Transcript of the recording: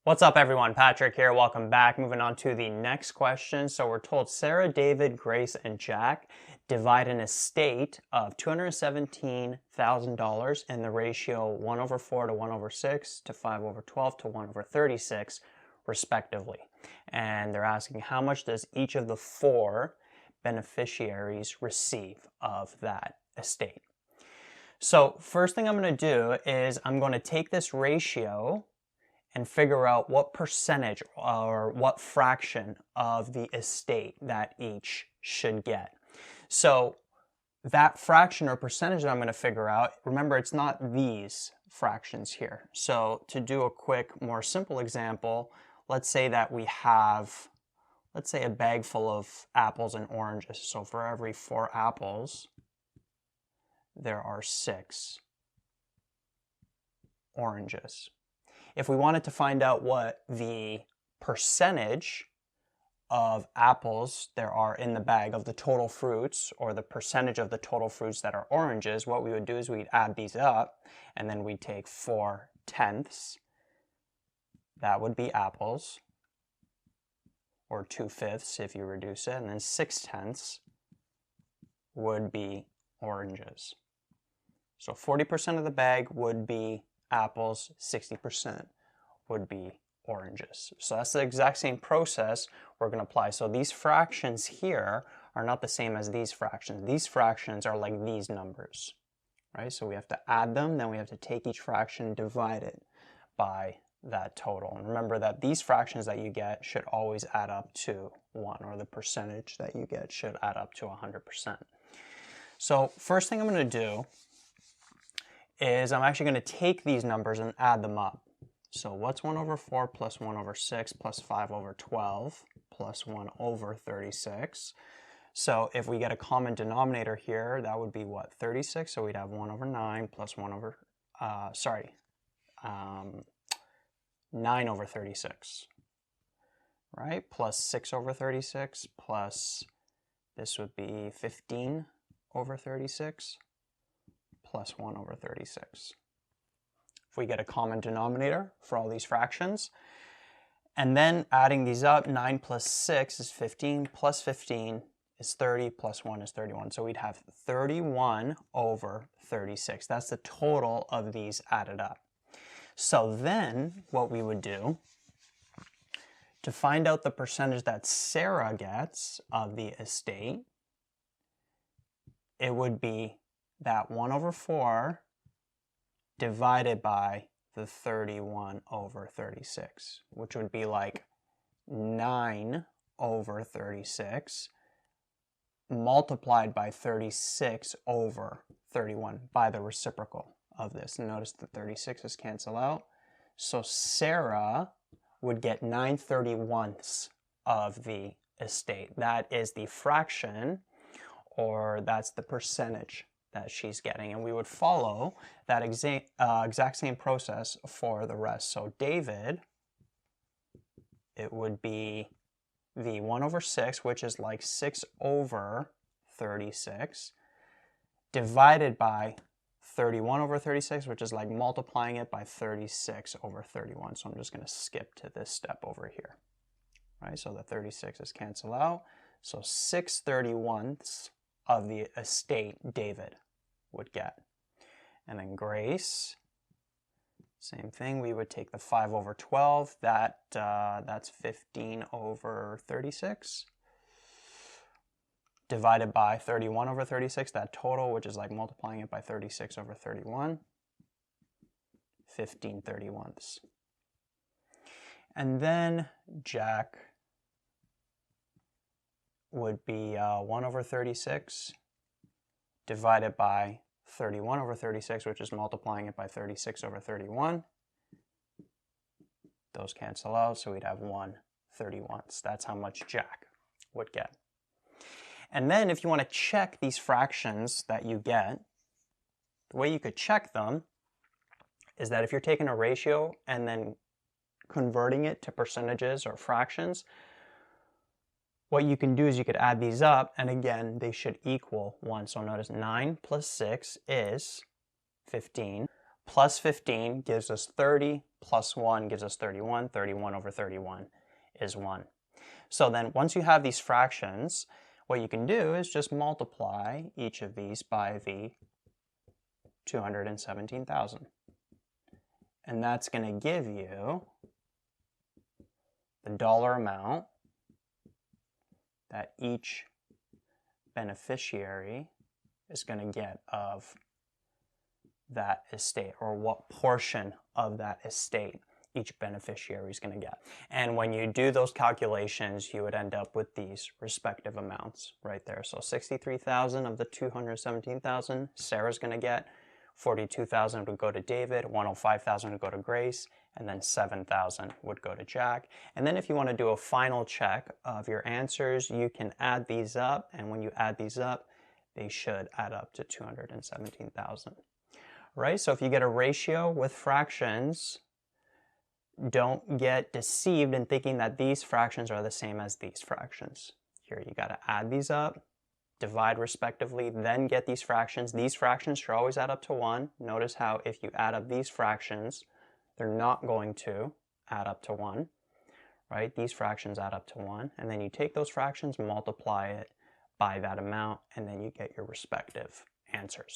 What's up everyone, Patrick here, welcome back. Moving on to the next question. So we're told Sarah, David, Grace, and Jack divide an estate of $217,000 in the ratio 1/4 to 1/6 to 5/12 to 1/36 respectively. And they're asking how much does each of the four beneficiaries receive of that estate. So first thing I'm going to do is I'm going to take this ratio and figure out what percentage or what fraction of the estate that each should get. So that fraction or percentage that I'm going to figure out, remember it's not these fractions here. So to do a quick, more simple example, let's say that we have, let's say a bag full of apples and oranges. So for every 4 apples, there are 6 oranges. If we wanted to find out what the percentage of apples there are in the bag of the total fruits, or the percentage of the total fruits that are oranges, what we would do is we'd add these up, and then we'd take 4/10, that would be apples, or 2/5 if you reduce it, and then 6/10 would be oranges. So 40% of the bag would be apples, 60% would be oranges. So that's the exact same process we're going to apply. So these fractions here are not the same as these fractions. These fractions are like these numbers, right? So we have to add them, then we have to take each fraction, divide it by that total. And remember that these fractions that you get should always add up to 1, or the percentage that you get should add up to 100%. So first thing I'm going to do is I'm actually going to take these numbers and add them up. So what's 1/4 plus 1/6 plus 5/12 plus 1/36? So if we get a common denominator here, that would be what, 36? So we'd have 1/9 plus 9/36, right? Plus 6/36 plus, this would be 15/36 plus 1/36. If we get a common denominator for all these fractions, and then adding these up, 9 plus 6 is 15, plus 15 is 30, plus 1 is 31. So we'd have 31/36. That's the total of these added up. So then what we would do to find out the percentage that Sarah gets of the estate, it would be that 1/4 divided by the 31/36, which would be like 9/36 multiplied by 36/31 by the reciprocal of this. And notice the 36's cancel out. So Sarah would get 9/31 of the estate. That is the fraction, or that's the percentage that she's getting, and we would follow that exact same process for the rest. So David, it would be the 1/6, which is like 6/36, divided by 31/36, which is like multiplying it by 36/31. So I'm just going to skip to this step over here, right? So the 36's cancel out. So 6/31 of the estate David would get. And then Grace, same thing, we would take the 5/12, that's 15/36, divided by 31/36, that total, which is like multiplying it by 36/31, 15/31. And then Jack would be 1/36 divided by 31/36, which is multiplying it by 36/31. Those cancel out, so we'd have 1/31. That's how much Jack would get. And then if you want to check these fractions that you get, the way you could check them is that if you're taking a ratio and then converting it to percentages or fractions, what you can do is you could add these up, and again, they should equal 1. So notice 9 plus 6 is 15, plus 15 gives us 30, plus 1 gives us 31. 31 over 31 is 1. So then once you have these fractions, what you can do is just multiply each of these by the 217,000. And that's going to give you the dollar amount that each beneficiary is going to get of that estate, or what portion of that estate each beneficiary is going to get. And when you do those calculations, you would end up with these respective amounts right there. So 63,000 of the 217,000 Sarah's going to get, 42,000 would go to David, 105,000 would go to Grace, and then 7,000 would go to Jack. And then if you want to do a final check of your answers, you can add these up, and when you add these up, they should add up to 217,000. Right? So if you get a ratio with fractions, don't get deceived in thinking that these fractions are the same as these fractions. Here you got to add these up, divide respectively, then get these fractions. These fractions should always add up to 1. Notice how if you add up these fractions, they're not going to add up to 1, right? These fractions add up to 1, and then you take those fractions, multiply it by that amount, and then you get your respective answers.